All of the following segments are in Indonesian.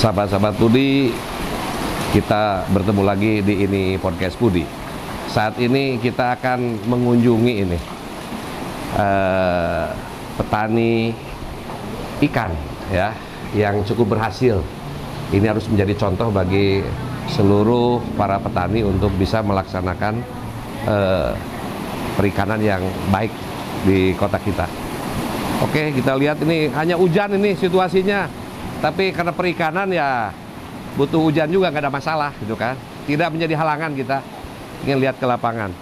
Sahabat-sahabat Budi, kita bertemu lagi di ini podcast Budi. Saat ini kita akan mengunjungi ini petani ikan ya, yang cukup berhasil. Ini harus menjadi contoh bagi seluruh para petani untuk bisa melaksanakan perikanan yang baik di kota kita. Oke, kita lihat ini hanya hujan ini situasinya. Tapi karena perikanan ya butuh hujan juga, nggak ada masalah gitu kan. Tidak menjadi halangan kita ingin lihat ke lapangan.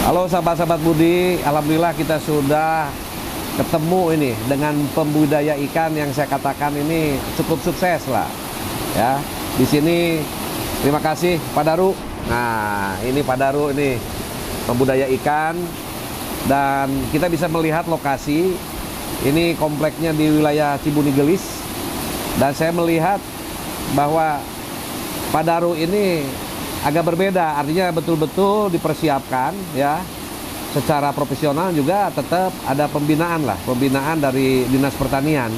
Halo sahabat-sahabat Budi, alhamdulillah kita sudah ketemu ini dengan pembudidaya ikan yang saya katakan ini cukup sukses lah. Ya, di sini terima kasih Pak Daru. Nah, ini Pak Daru ini pembudidaya ikan dan kita bisa melihat lokasi ini kompleknya di wilayah Cibuni Gelis dan saya melihat bahwa Pak Daru ini agak berbeda, artinya betul-betul dipersiapkan ya secara profesional, juga tetap ada pembinaan dari Dinas Pertanian.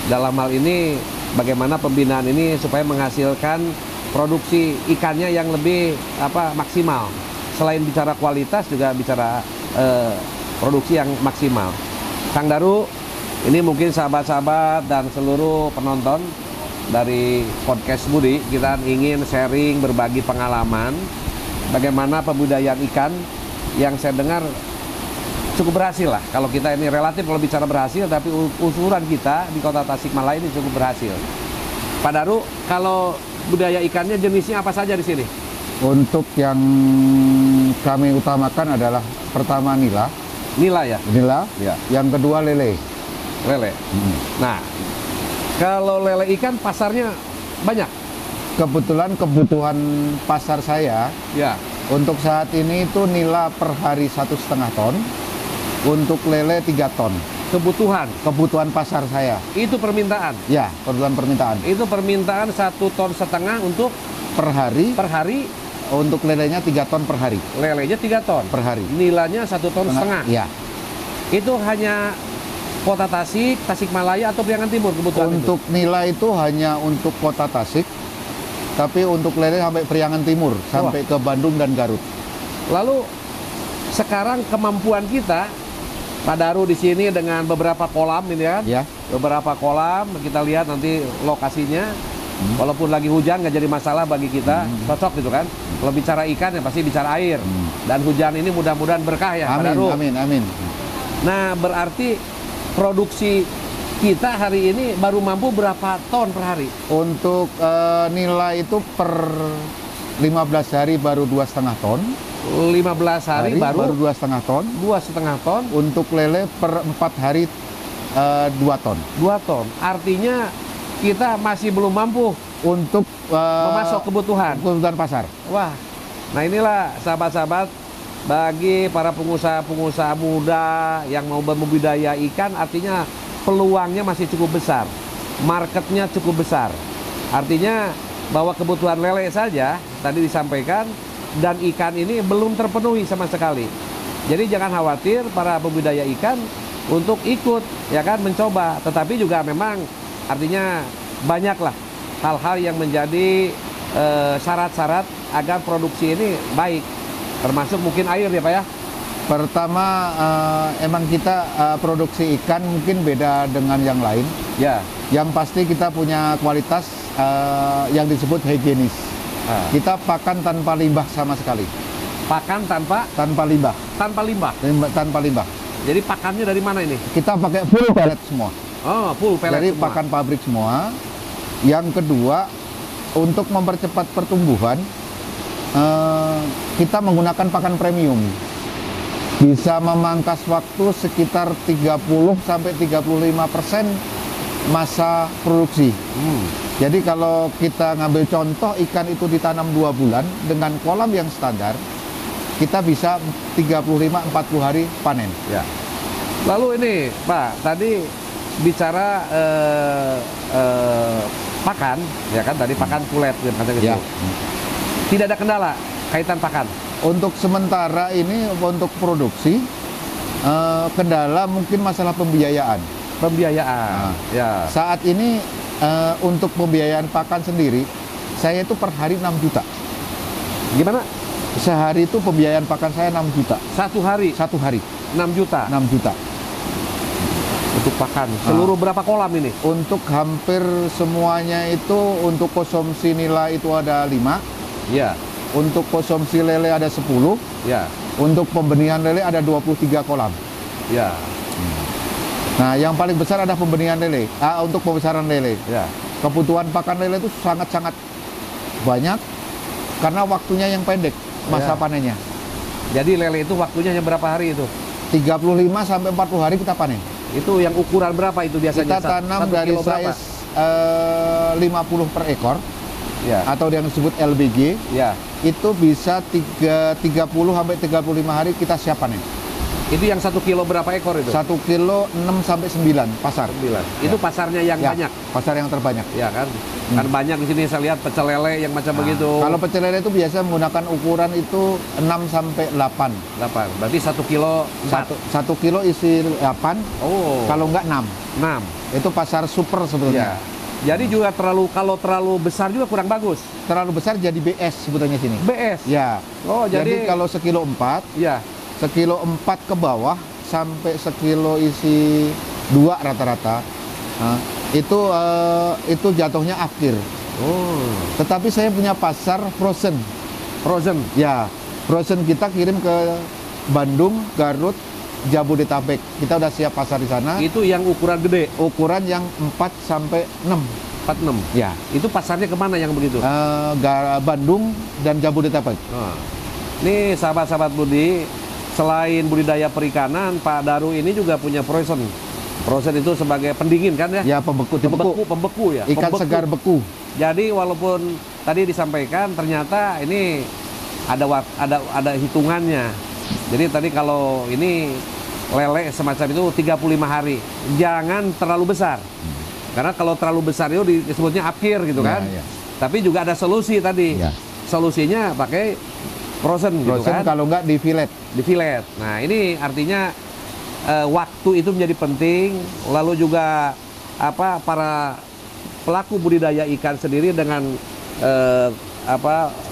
Dalam hal ini bagaimana pembinaan ini supaya menghasilkan produksi ikannya yang lebih maksimal. Selain bicara kualitas juga bicara produksi yang maksimal. Kang Daru, ini mungkin sahabat-sahabat dan seluruh penonton dari podcast Budi, kita ingin sharing, berbagi pengalaman bagaimana pembudidayaan ikan yang saya dengar cukup berhasil lah. Kalau kita ini relatif kalau bicara berhasil, tapi ukuran kita di kota Tasikmalaya ini cukup berhasil. Pak Daru, kalau budidaya ikannya jenisnya apa saja di sini? Untuk yang kami utamakan adalah pertama nila. Nila ya? Nila. Ya. Yang kedua lele. Lele. Nah, kalau lele ikan pasarnya banyak? Kebetulan kebutuhan pasar saya Ya. untuk saat ini itu nila per hari 1,5 ton, untuk lele 3 ton. Kebutuhan pasar saya. Itu permintaan? Ya, kebutuhan permintaan. Itu permintaan 1,5 ton untuk per hari. Per hari. Untuk lelenya 3 ton per hari. Lelenya 3 ton? Per hari. Nilanya 1,5 ton? Ya. Itu hanya Kota Tasik, Tasikmalaya atau Priangan Timur kebutuhan untuk itu? Nila itu hanya untuk Kota Tasik, tapi untuk lele sampai Priangan Timur, sampai ke Bandung dan Garut. Lalu sekarang kemampuan kita, Pak Daru di sini dengan beberapa kolam ini kan? Ya. Beberapa kolam, kita lihat nanti lokasinya. Walaupun lagi hujan nggak jadi masalah bagi kita, cocok gitu kan. Kalau bicara ikan ya pasti bicara air. Dan hujan ini mudah-mudahan berkah ya, amin, Pak Daru. Amin, amin. Nah, berarti produksi kita hari ini baru mampu berapa ton per hari? Untuk nilai itu per 15 hari baru 2,5 ton. 15 hari baru 2,5 ton. 2,5 ton. Untuk lele per 4 hari 2 ton. 2 ton. Artinya kita masih belum mampu untuk memasok kebutuhan pasar. Wah, nah inilah sahabat-sahabat, bagi para pengusaha-pengusaha muda yang mau membudidaya ikan, artinya peluangnya masih cukup besar, marketnya cukup besar. Artinya bahwa kebutuhan lele saja tadi disampaikan dan ikan ini belum terpenuhi sama sekali. Jadi jangan khawatir para pembudidaya ikan untuk ikut ya kan mencoba, tetapi juga memang artinya banyaklah hal-hal yang menjadi syarat-syarat agar produksi ini baik. Termasuk mungkin air ya Pak ya? Pertama, emang kita produksi ikan mungkin beda dengan yang lain. Ya. Yang pasti kita punya kualitas yang disebut higienis. Kita pakan tanpa limbah sama sekali. Pakan tanpa limbah. Tanpa limbah. Tanpa limbah. Jadi pakannya dari mana ini? Kita pakai full pellet semua. Oh, full pellet. Jadi semua. pakan pabrik semua. Yang kedua, untuk mempercepat pertumbuhan, kita menggunakan pakan premium. Bisa memangkas waktu sekitar 30-35% masa produksi. Hmm. Jadi kalau kita ngambil contoh ikan itu ditanam 2 bulan dengan kolam yang standar, kita bisa 35-40 hari panen. Ya. Lalu ini Pak, tadi bicara pakan, ya kan tadi pakan kulet kata gitu. Ya. Tidak ada kendala kaitan pakan. Untuk sementara ini untuk produksi, kendala mungkin masalah pembiayaan. Pembiayaan. Ya. Saat ini untuk pembiayaan pakan sendiri, saya itu per hari 6 juta. Gimana? Sehari itu pembiayaan pakan saya 6 juta. Satu hari Satu hari 6 juta 6 juta. untuk pakan. Seluruh berapa kolam ini? Untuk hampir semuanya itu untuk konsumsi nila itu ada 5. Ya. Untuk konsumsi lele ada 10. Ya. Untuk pembenihan lele ada 23 kolam. Ya. Nah, yang paling besar ada pembenihan lele. Untuk pembesaran lele. Ya. Kebutuhan pakan lele itu sangat-sangat banyak karena waktunya yang pendek masa Ya. panennya. Jadi lele itu waktunya yang berapa hari itu? 35 sampai 40 hari kita panen. Itu yang ukuran berapa itu biasanya? Kita tanam Satu dari kilo berapa? size 50 per ekor Ya. atau yang disebut LBG. Ya. Itu bisa 30 sampai 35 hari kita siap panen. Itu yang 1 kilo berapa ekor itu? 1 kilo 6 sampai 9 pasar. 9. Itu pasarnya yang Ya, banyak. pasar yang terbanyak. Ya kan? Kan banyak di sini saya lihat pecel lele yang macam begitu. Kalau pecel lele itu biasa menggunakan ukuran itu 6 sampai 8. 8. Berarti 1 kilo 4. 1 kilo isi 8, Oh. kalau enggak 6. 6. Itu pasar super sebetulnya. Ya. Jadi juga kalau terlalu besar juga kurang bagus. Terlalu besar jadi BS sebetulnya sini. BS. Ya. Oh, jadi kalau sekilo 4, ya. sekilo 4 ke bawah sampai sekilo isi 2 rata-rata. Nah, itu jatuhnya akhir. Oh. Tetapi saya punya pasar frozen. Frozen. Ya, frozen kita kirim ke Bandung, Garut, Jabodetabek. Kita udah siap pasar di sana. Itu yang ukuran gede, Ukuran yang 4 sampai 6. 46. Ya. Itu pasarnya kemana yang begitu? Bandung dan Jabodetabek. Oh. Nih sahabat-sahabat Budi, selain budidaya perikanan, Pak Daru ini juga punya frozen. Frozen itu sebagai pendingin kan ya? Ya, pembeku, dibeku. Pembeku ya. Ikan Pembeku. segar beku. Jadi walaupun tadi disampaikan ternyata ini ada hitungannya. Jadi tadi kalau ini lele semacam itu 35 hari. Jangan terlalu besar. Karena kalau terlalu besar itu disebutnya akhir gitu kan. Ya, ya. Tapi juga ada solusi tadi. Ya. Solusinya pakai frozen gitu Frozen kan. kalau nggak di fillet. Di fillet. Nah, ini artinya waktu itu menjadi penting. Lalu juga para pelaku budidaya ikan sendiri dengan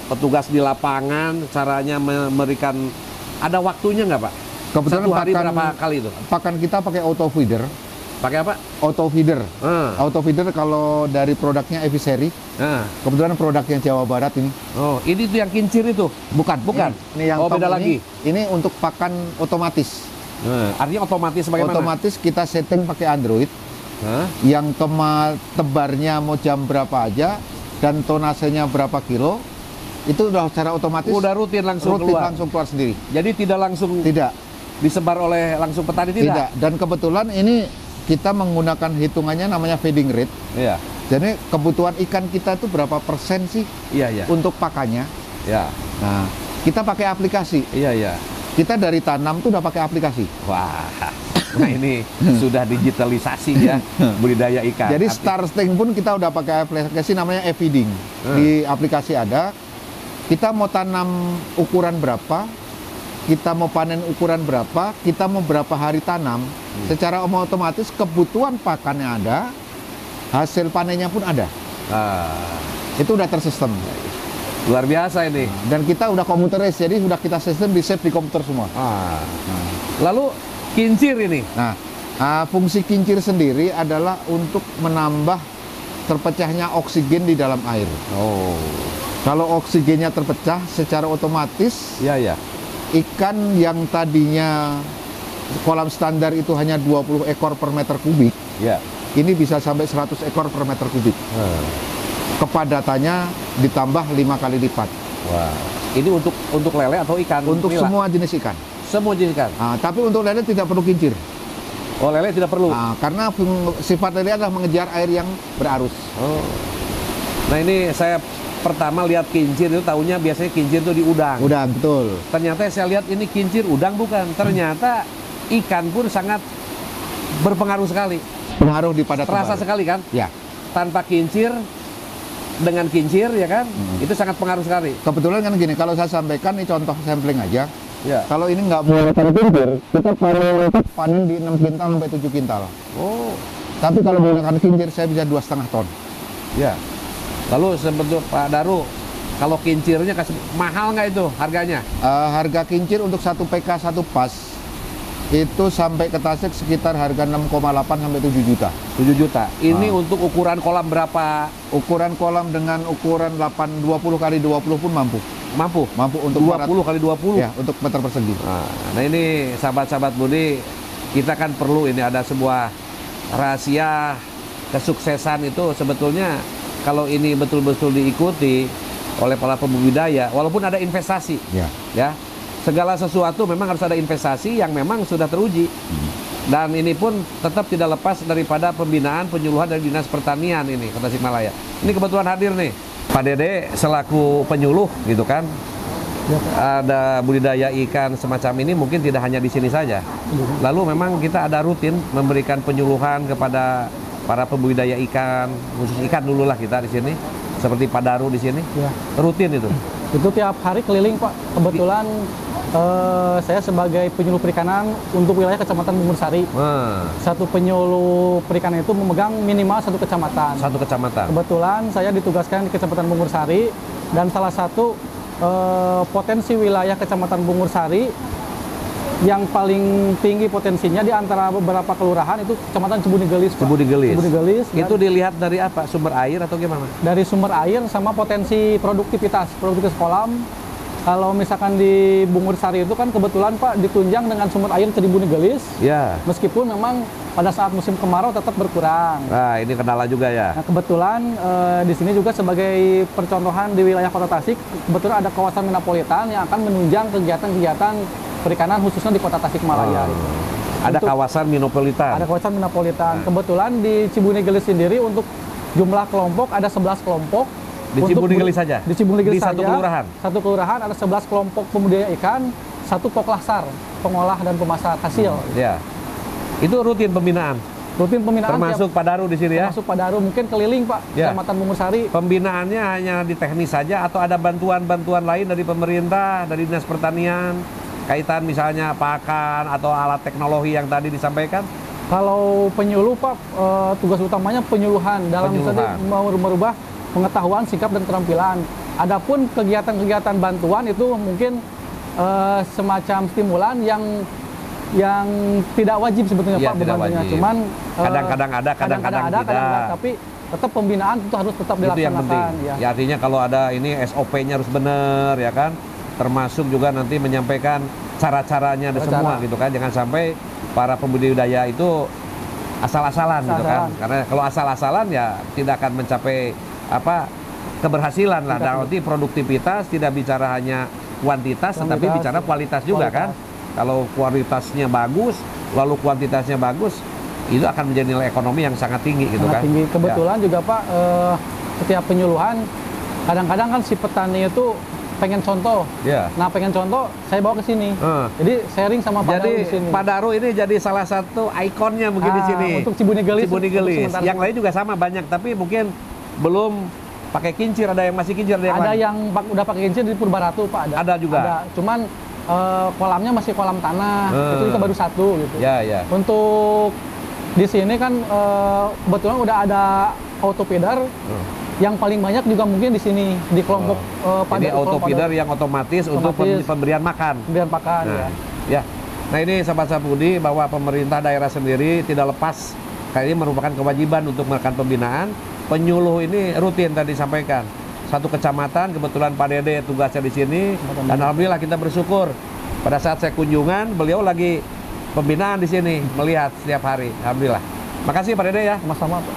petugas di lapangan caranya memberikan, ada waktunya nggak Pak? Kebetulan Satu hari pakan- berapa kali itu? Pakan kita pakai auto feeder. Pakai apa? Auto feeder. Ah. Auto feeder kalau dari produknya Eviseri. Ah. Kebetulan produk yang Jawa Barat ini. Oh, ini tuh yang kincir itu? Bukan. Bukan. Ini yang Oh, top beda ini. lagi. Ini untuk pakan otomatis. Artinya otomatis bagaimana? Otomatis kita setting pakai Android. Hah? Yang tebarnya mau jam berapa aja dan tonasenya berapa kilo. Itu udah secara otomatis. Udah rutin langsung keluar. langsung keluar sendiri. Jadi tidak langsung Tidak. disebar oleh langsung petani tidak? Dan kebetulan ini kita menggunakan hitungannya namanya feeding rate. Iya. Jadi kebutuhan ikan kita itu berapa persen sih Iya, iya. untuk pakannya. Ya. Nah, kita pakai aplikasi. Iya, iya. Kita dari tanam tuh udah pakai aplikasi. Wah. Nah, ini sudah digitalisasi ya budidaya ikan. Jadi starting pun kita udah pakai aplikasi namanya e-feeding. Di aplikasi ada. Kita mau tanam ukuran berapa, kita mau panen ukuran berapa, kita mau berapa hari tanam. Secara otomatis kebutuhan pakannya ada, hasil panennya pun ada. Itu udah tersistem. Luar biasa ini. Dan kita udah computerized, jadi sudah kita sistem di save di komputer semua. Lalu kincir ini. Nah, fungsi kincir sendiri adalah untuk menambah terpecahnya oksigen di dalam air. Oh. Kalau oksigennya terpecah secara otomatis, Iya, iya. ikan yang tadinya kolam standar itu hanya 20 ekor per meter kubik, Iya. ini bisa sampai 100 ekor per meter kubik. Kepadatannya ditambah 5 kali lipat. Wah. Ini untuk lele atau ikan? Untuk nila? semua jenis ikan. Semua jenis ikan. Nah, tapi untuk lele tidak perlu kincir. Oh, lele tidak perlu. Nah, karena sifat lele adalah mengejar air yang berarus. Oh. Nah, ini saya pertama lihat kincir itu tahunya biasanya kincir itu di udang. Udang, betul. Ternyata saya lihat ini kincir udang bukan. Ternyata ikan pun sangat berpengaruh sekali. Pengaruh di pada Terasa sekali kan? Ya. Tanpa kincir dengan kincir ya kan? Itu sangat pengaruh sekali. Kebetulan kan gini, kalau saya sampaikan ini contoh sampling aja. Ya. Kalau ini nggak menggunakan kincir, kita panen di 6 kintal sampai 7 kintal. Oh. Tapi kalau menggunakan kincir saya bisa 2,5 ton. Ya. Lalu sebetulnya Pak Daru, kalau kincirnya mahal nggak itu harganya? Harga kincir untuk 1 PK 1 pas itu sampai ke Tasik sekitar harga 6,8 sampai 7 juta. 7 juta. Ini untuk ukuran kolam berapa? Ukuran kolam dengan ukuran 20 kali 20 pun mampu. Mampu Untuk 20 kali 20. Ya, untuk meter persegi. Nah, ini sahabat-sahabat Budi, kita kan perlu ini ada sebuah rahasia kesuksesan itu sebetulnya kalau ini betul-betul diikuti oleh para pembudidaya, walaupun ada investasi, ya, segala sesuatu memang harus ada investasi yang memang sudah teruji. Dan ini pun tetap tidak lepas daripada pembinaan penyuluhan dari Dinas Pertanian ini Kota Tasikmalaya. Ini kebetulan hadir nih Pak Dede selaku penyuluh gitu kan. Ada budidaya ikan semacam ini mungkin tidak hanya di sini saja. Lalu memang kita ada rutin memberikan penyuluhan kepada para pembudidaya ikan, khusus ikan dulu lah kita di sini. Seperti Pak Daru di sini. Ya. Rutin itu. Itu tiap hari keliling, Pak. Kebetulan saya sebagai penyuluh perikanan untuk wilayah Kecamatan Bungursari. Satu penyuluh perikanan itu memegang minimal 1 kecamatan. 1 kecamatan. Kebetulan saya ditugaskan di Kecamatan Bungursari dan salah satu potensi wilayah Kecamatan Bungursari yang paling tinggi potensinya di antara beberapa kelurahan itu Kecamatan Cibunigelis, Pak. Cibunigelis. Itu dilihat dari apa? Sumber air atau gimana? Dari sumber air sama potensi produktivitas kolam. Kalau misalkan di Bungursari itu kan kebetulan Pak ditunjang dengan sumber air Cibunigelis. Ya. Meskipun memang pada saat musim kemarau tetap berkurang. Nah, ini kendala juga ya. Nah, kebetulan di sini juga sebagai percontohan di wilayah Kota Tasik, kebetulan ada kawasan metropolitan yang akan menunjang kegiatan-kegiatan perikanan khususnya di Kota Tasikmalaya. Ada kawasan metropolitan. Ada kawasan metropolitan. Kebetulan di Cibunigelis sendiri untuk jumlah kelompok ada 11 kelompok. Di Cibunigelis saja? Di Cibunigelis saja. Di satu kelurahan? Satu kelurahan ada 11 kelompok pembudidaya ikan, 1 poklasar, pengolah dan pemasar hasil. Ya. Itu rutin pembinaan? Rutin pembinaan. Termasuk Pak Daru di sini ya? Termasuk Pak Daru, mungkin keliling Pak, Kecamatan Bungursari. Pembinaannya hanya di teknis saja atau ada bantuan-bantuan lain dari pemerintah, dari Dinas Pertanian, kaitan misalnya pakan atau alat teknologi yang tadi disampaikan? Kalau penyuluh Pak, tugas utamanya penyuluhan dalam misalnya merubah pengetahuan, sikap, dan keterampilan. Adapun kegiatan-kegiatan bantuan itu mungkin semacam stimulan yang tidak wajib sebetulnya Pak bebannya. Cuman kadang-kadang ada, kadang-kadang tidak. Tapi tetap pembinaan itu harus tetap dilaksanakan. Itu yang penting. Ya, artinya kalau ada ini SOP-nya harus benar ya kan. Termasuk juga nanti menyampaikan cara-caranya ada semua gitu kan. Jangan sampai para pembudidaya itu asal-asalan gitu kan. Karena kalau asal-asalan ya tidak akan mencapai keberhasilan lah. Dan nanti produktivitas tidak bicara hanya kuantitas, tetapi bicara kualitas juga kan. Kalau kualitasnya bagus, lalu kuantitasnya bagus, itu akan menjadi nilai ekonomi yang sangat tinggi gitu kan. Tinggi. Kebetulan juga Pak, setiap penyuluhan kadang-kadang kan si petani itu pengen contoh. Nah, pengen contoh saya bawa ke sini. Jadi sharing sama Pak Daru di sini. Pak Daru ini jadi salah satu ikonnya mungkin di sini. Untuk Cibunigelis. Yang lain juga sama banyak, tapi mungkin belum pakai kincir, ada yang masih kincir, ada yang udah pakai kincir di Purbaratu Pak, ada juga. Ada. Cuman kolamnya masih kolam tanah, itu juga baru 1 gitu. Ya. Untuk di sini kan kebetulan udah ada autofeeder yang paling banyak juga mungkin di sini di kelompok ini autofeeder yang otomatis untuk pemberian makan. Pemberian pakan ya. Nah, ini sahabat-sahabat Budi bahwa pemerintah daerah sendiri tidak lepas, kali ini merupakan kewajiban untuk melakukan pembinaan. Penyuluh ini rutin tadi disampaikan. 1 kecamatan, kebetulan Pak Dede tugasnya di sini, dan alhamdulillah kita bersyukur. Pada saat saya kunjungan, beliau lagi pembinaan di sini, melihat setiap hari. Alhamdulillah. Makasih Pak Dede ya. Sama-sama Pak.